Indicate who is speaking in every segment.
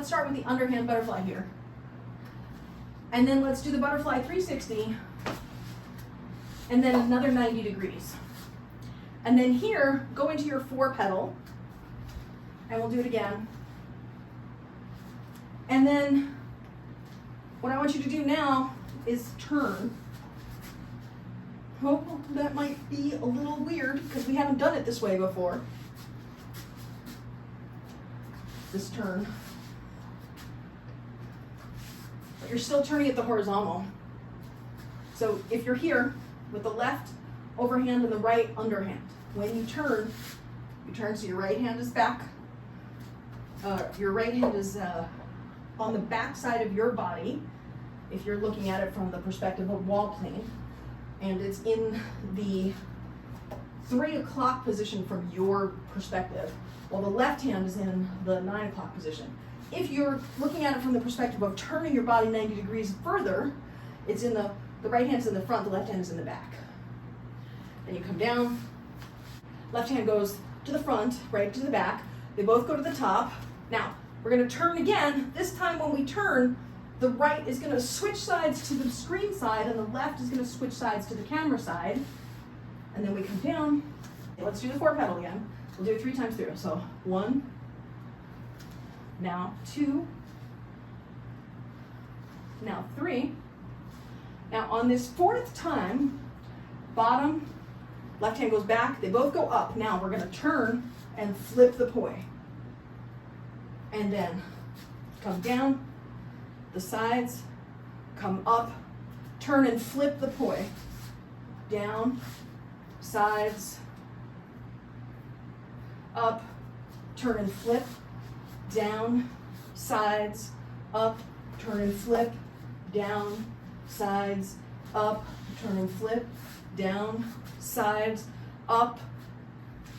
Speaker 1: start with the underhand butterfly here. And then let's do the butterfly 360, and then another 90 degrees. And then here, go into your 4-petal, and we'll do it again. And then what I want you to do now is turn. Oh, that might be a little weird because we haven't done it this way before. This turn. But you're still turning at the horizontal. So if you're here with the left overhand and the right underhand, when you turn so your right hand is back. Your right hand is on the back side of your body, if you're looking at it from the perspective of wall plane, and it's in the 3 o'clock position from your perspective, while the left hand is in the 9 o'clock position. If you're looking at it from the perspective of turning your body 90 degrees further, it's in the right hand's in the front, the left hand is in the back. Then you come down, left hand goes to the front, right to the back, they both go to the top. Now, we're gonna turn again. This time when we turn, the right is gonna switch sides to the screen side and the left is gonna switch sides to the camera side. And then we come down. Let's do the 4-petal again. We'll do it 3 times through. So 1, now 2, now 3. Now on this 4th time, bottom, left hand goes back, they both go up. Now we're gonna turn and flip the poi. And then come down, the sides, come up, turn and flip the poi. Down, sides, up, turn and flip, down, sides, up, turn and flip, down, sides, up, turn and flip, down, sides, up,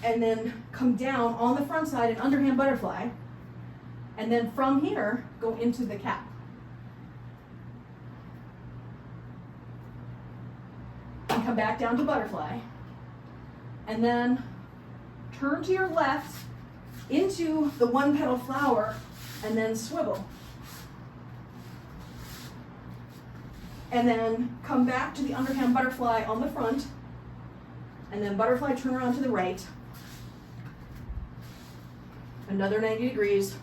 Speaker 1: and then come down on the front side and underhand butterfly. And then from here, go into the cap. And come back down to butterfly. And then turn to your left into the 1-petal flower and then swivel. And then come back to the underhand butterfly on the front. And then butterfly turn around to the right. Another 90 degrees.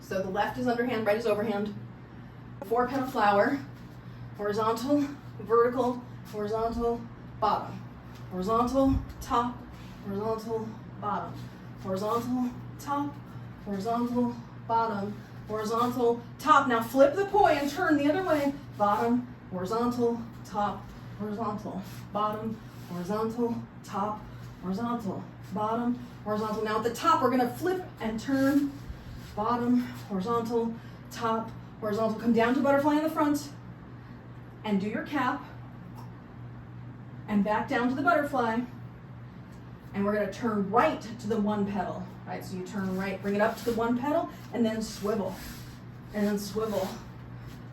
Speaker 1: So the left is underhand, right is overhand. 4-petal flower, horizontal, vertical, horizontal, bottom. Horizontal, top, horizontal, bottom. Horizontal, top, horizontal, bottom, horizontal, top. Now flip the poi and turn the other way. Bottom, horizontal, top, horizontal, bottom, horizontal, top, horizontal, bottom, horizontal. Now at the top we're gonna flip and turn. Bottom, horizontal, top, horizontal. Come down to butterfly in the front and do your cap and back down to the butterfly. And we're gonna turn right to the 1-petal, right? So you turn right, bring it up to the 1-petal and then swivel, and then swivel,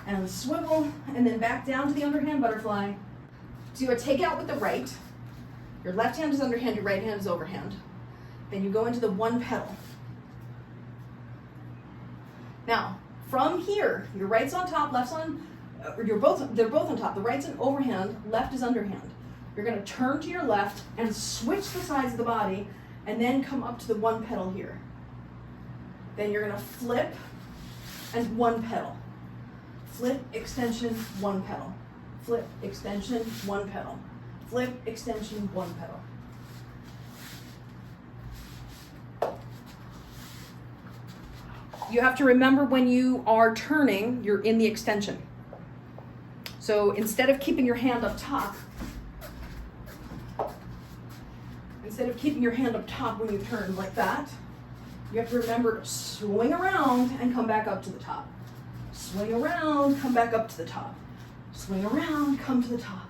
Speaker 1: and swivel, and then back down to the underhand butterfly. So you have a takeout with the right. Your left hand is underhand, your right hand is overhand. Then you go into the 1-petal. Now, from here, your right's on top, left's on, they're both on top. The right's an overhand, left is underhand. You're gonna turn to your left and switch the sides of the body and then come up to the 1-petal here. Then you're gonna flip and 1-petal. Flip, extension, 1-petal. Flip, extension, 1-petal. Flip, extension, 1-petal. You have to remember when you are turning, you're in the extension. So instead of keeping your hand up top, when you turn like that, you have to remember to swing around and come back up to the top. Swing around, come back up to the top. Swing around, come to the top.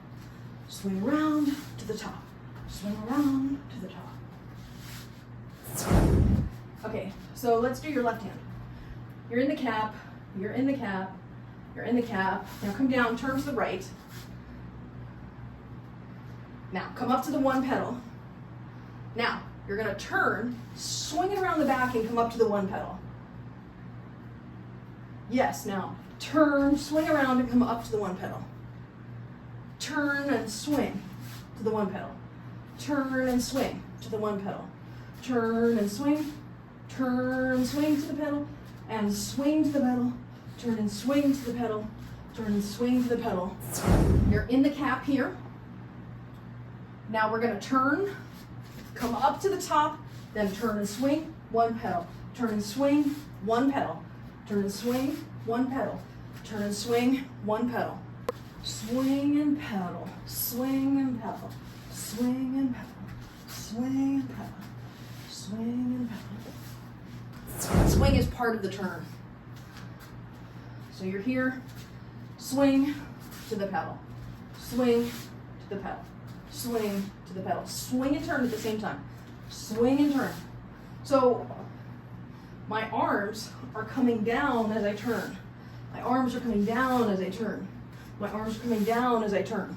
Speaker 1: Swing around to the top. Swing around to the top. Okay, so let's do your left hand. You're in the cap, you're in the cap, you're in the cap. Now come down, turn to the right. Now come up to the 1-petal. Now, You're gonna turn, swing it around the back and come up to the one pedal. Yes, now turn, swing around and come up to the one pedal. Turn and swing to the one pedal. Turn and swing to the one pedal. Turn and swing to the pedal, and swing to the pedal. Turn and swing to the pedal. Turn and swing to the pedal. You're in the cap here. Now we're gonna turn, come up to the top, then turn and swing, one pedal. Turn and swing, one pedal. Turn and swing, one pedal. Turn and swing, one pedal. Swing and pedal, swing and pedal, swing and pedal, swing and pedal, swing and pedal. Swing is part of the turn. So you're here, swing to the pedal, swing to the pedal, swing to the pedal. Swing and turn at the same time. Swing and turn. So my arms are coming down as I turn. My arms are coming down as I turn. My arms are coming down as I turn.